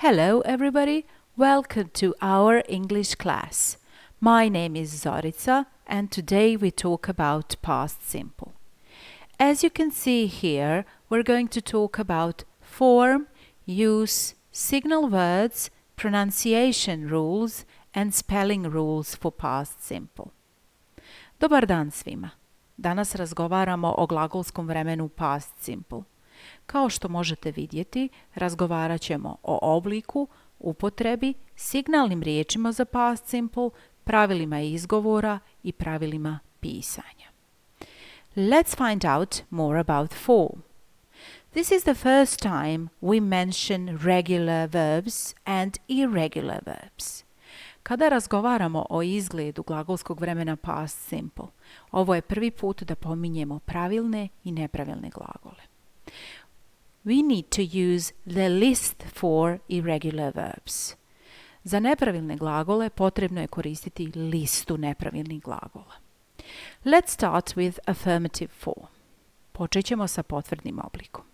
Hello everybody, welcome to our English class. My name is Zorica and today we talk about past simple. As you can see here, we're going to talk about form, use, signal words, pronunciation rules and spelling rules for past simple. Dobar dan svima. Danas razgovaramo o glagolskom vremenu past simple. Kao što možete vidjeti, razgovarat ćemo o obliku, upotrebi, signalnim riječima za past simple, pravilima izgovora i pravilima pisanja. Let's find out more about form. This is the first time we mention regular verbs and irregular verbs. Kada razgovaramo o izgledu glagolskog vremena past simple, ovo je prvi put da pominjemo pravilne i nepravilne glagole. We need to use the list for irregular verbs. Za nepravilne glagole potrebno je koristiti listu nepravilnih glagola. Let's start with affirmative form. Počet ćemo sa potvrdnim oblikom.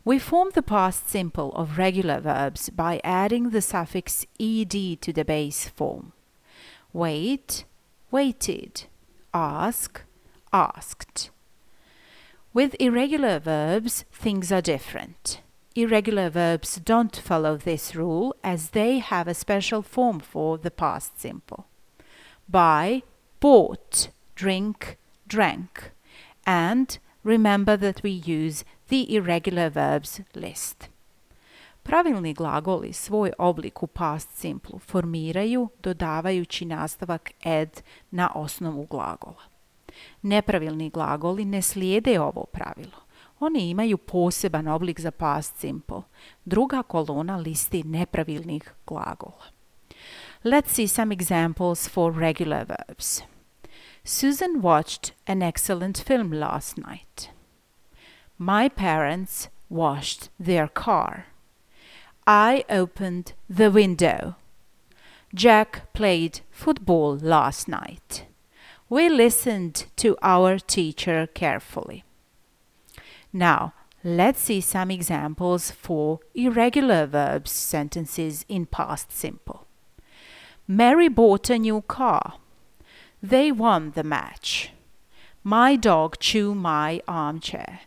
We form the past simple of regular verbs by adding the suffix ed to the base form. Wait, waited. Ask, asked. With irregular verbs, things are different. Irregular verbs don't follow this rule as they have a special form for the past simple. Buy, bought, drink, drank. And remember that we use the irregular verbs list. Pravilni glagoli svoj oblik u past simple formiraju dodavajući nastavak ed na osnovu glagola. Nepravilni glagoli ne slijede ovo pravilo. Oni imaju poseban oblik za past simple. Druga kolona listi nepravilnih glagola. Let's see some examples for regular verbs. Susan watched an excellent film last night. My parents washed their car. I opened the window. Jack played football last night. We listened to our teacher carefully. Now, let's see some examples for irregular verbs sentences in past simple. Mary bought a new car. They won the match. My dog chewed my armchair.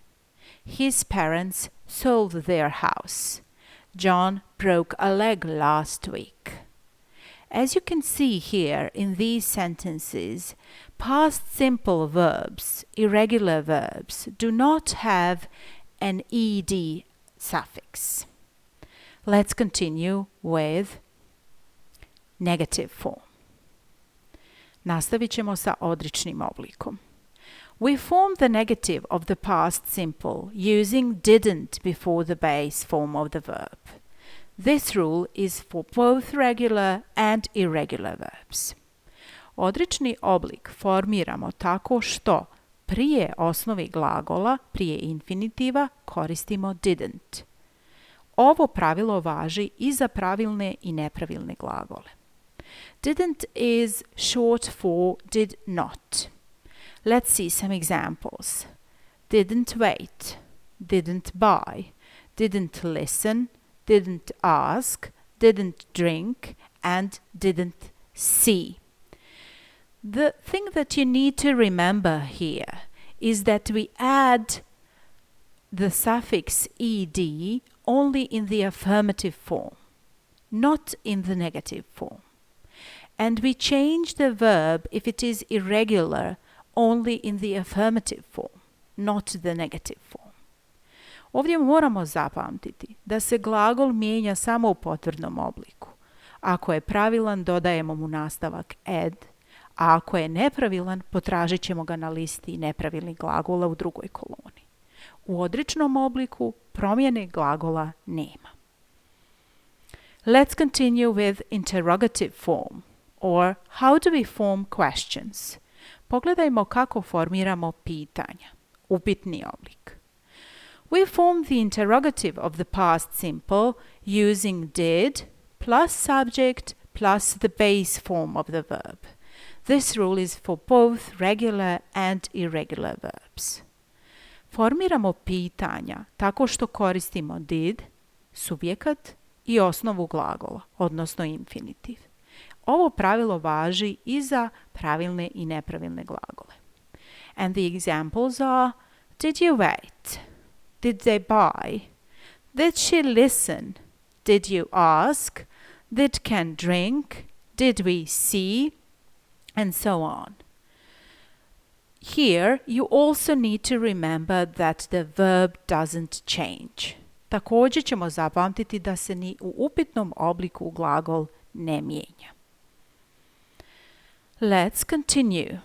His parents sold their house. John broke a leg last week. As you can see here in these sentences, past simple verbs, irregular verbs, do not have an ed suffix. Let's continue with negative form. Nastavit ćemo sa odričnim oblikom. We form the negative of the past simple using didn't before the base form of the verb. This rule is for both regular and irregular verbs. Odrični oblik formiramo tako što prije osnovi glagola, prije infinitiva, koristimo didn't. Ovo pravilo važi i za pravilne i nepravilne glagole. Didn't is short for did not. Let's see some examples. Didn't wait, didn't buy, didn't listen, didn't ask, didn't drink, and didn't see. The thing that you need to remember here is that we add the suffix ed only in the affirmative form, not in the negative form. And we change the verb if it is irregular only in the affirmative form, not the negative form. Ovdje moramo zapamtiti da se glagol mijenja samo u potvrdnom obliku. Ako je pravilan, dodajemo mu nastavak ed, a ako je nepravilan, potražit ćemo ga na listi nepravilnih glagola u drugoj koloni. U odričnom obliku promjene glagola nema. Let's continue with interrogative form, or how do we form questions. Pogledajmo kako formiramo pitanja. Upitni oblik. We form the interrogative of the past simple using did plus subject plus the base form of the verb. This rule is for both regular and irregular verbs. Formiramo pitanja tako što koristimo did, subjekat, i osnovu glagola, odnosno infinitiv. Ovo pravilo važi i za pravilne i nepravilne glagole. And the examples are: did you wait? Did they buy? Did she listen? Did you ask? Did Ken drink? Did we see? And so on. Here, you also need to remember that the verb doesn't change. Također ćemo zapamtiti da se ni u upitnom obliku glagol ne mijenja. Let's continue.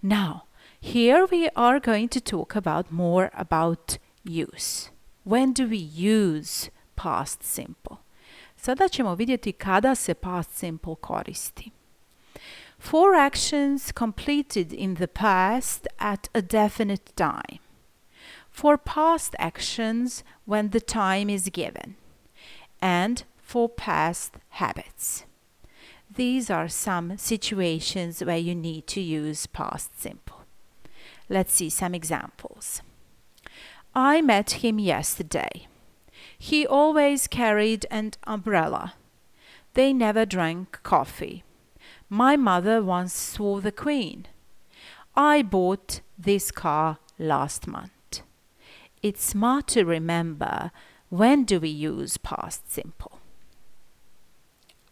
Now, here we are going to talk more about use. When do we use past simple? Sada ćemo vidjeti kada se past simple koristi. For actions completed in the past at a definite time. For past actions when the time is given. And for past habits. These are some situations where you need to use past simple. Let's see some examples. I met him yesterday. He always carried an umbrella. They never drank coffee. My mother once saw the Queen. I bought this car last month. It's smart to remember when do we use past simple.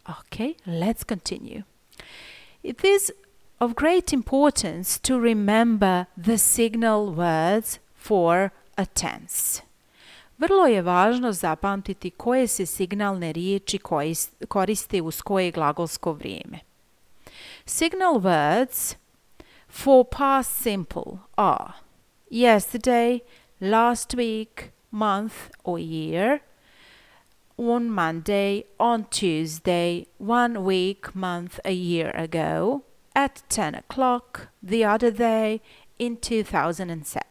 Okay, let's continue. It is of great importance to remember the signal words for a tense. Vrlo je važno zapamtiti koje se signalne riječi koriste uz koje glagolsko vrijeme. Signal words for past simple are yesterday, last week, month or year, on Monday, on Tuesday, 1 week, month, a year ago, at 10 o'clock, the other day, in 2007.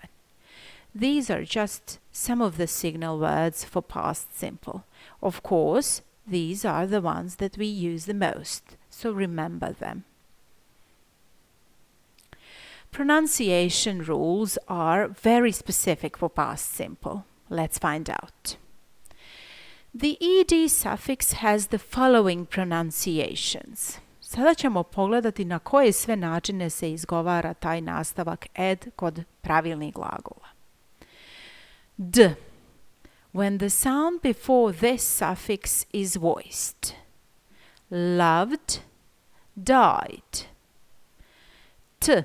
These are just some of the signal words for past simple. Of course, these are the ones that we use the most, so remember them. Pronunciation rules are very specific for past simple. Let's find out. The ed suffix has the following pronunciations. Sada ćemo pogledati na koje sve načine se izgovara taj nastavak ed kod pravilnih glagola. D. When the sound before this suffix is voiced. Loved, died. T.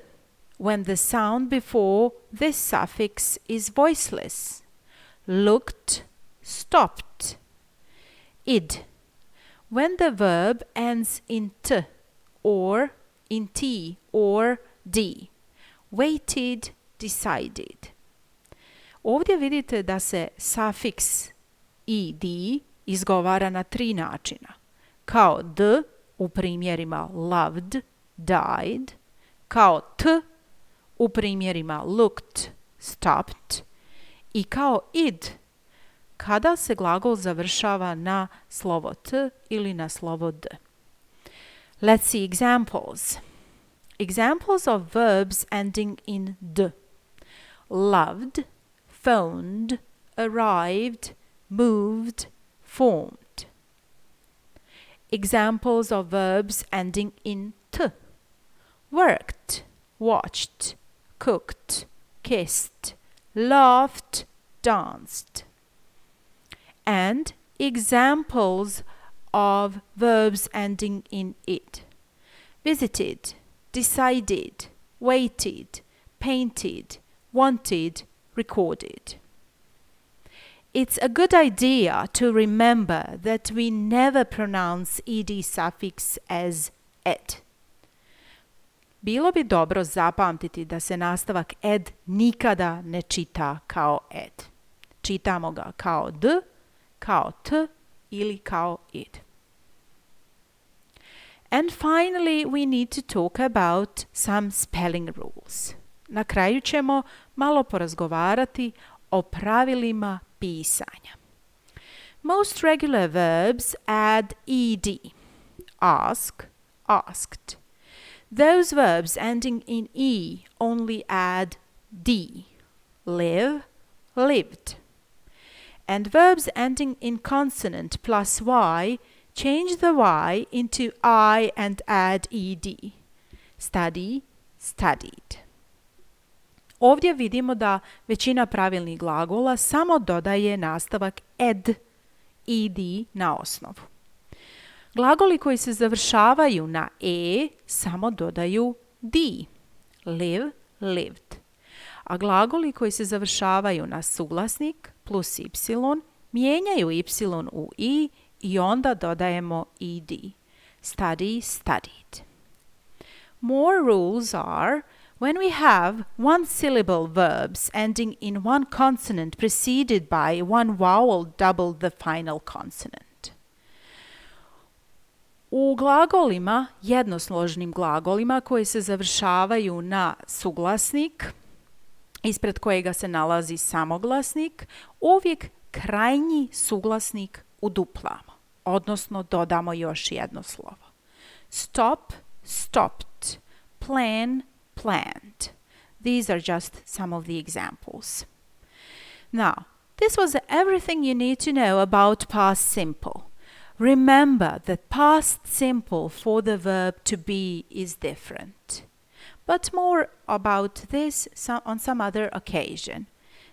When the sound before this suffix is voiceless. Looked, stopped. Id. When the verb ends in t or in t or d. Waited, decided. Ovdje vidite da se sufiks id izgovara na 3 načina. Kao d u primjerima loved, died. Kao t u primjerima looked, stopped. I kao id kada se glagol završava na slovo t ili na slovo d. Let's see examples. Examples of verbs ending in d. Loved, phoned, arrived, moved, formed. Examples of verbs ending in t. Worked, watched, cooked, kissed, laughed, danced. And examples of verbs ending in id. Visited, decided, waited, painted, wanted, recorded. It's a good idea to remember that we never pronounce ed suffix as ed. Bilo bi dobro zapamtiti da se nastavak ed nikada ne čita kao ed. Čitamo ga kao d, kao t ili kao id. And finally, we need to talk about some spelling rules. Na kraju ćemo malo porazgovarati o pravilima pisanja. Most regular verbs add ed. Ask, asked. Those verbs ending in e only add d. Live, lived. And verbs ending in consonant plus y, change the y into I and add ed. Study, studied. Ovdje vidimo da većina pravilnih glagola samo dodaje nastavak ed na osnovu. Glagoli koji se završavaju na e samo dodaju d. Live, lived. A glagoli koji se završavaju na suglasnik plus y mijenjaju y u i onda dodajemo ed. Study, studied. More rules are when we have one-syllable verbs ending in one consonant preceded by one vowel double the final consonant. U glagolima, jednosložnim glagolima koji se završavaju na suglasnik, ispred kojega se nalazi samoglasnik, uvijek krajnji suglasnik uduplamo, odnosno dodamo još jedno slovo. Stop, stopped. Plan, planned. These are just some of the examples. Now, this was everything you need to know about past simple. Remember that past simple for the verb to be is different. But more about this on some other occasion.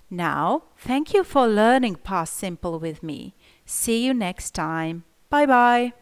Now, thank you for learning past simple with me. See you next time. Bye bye.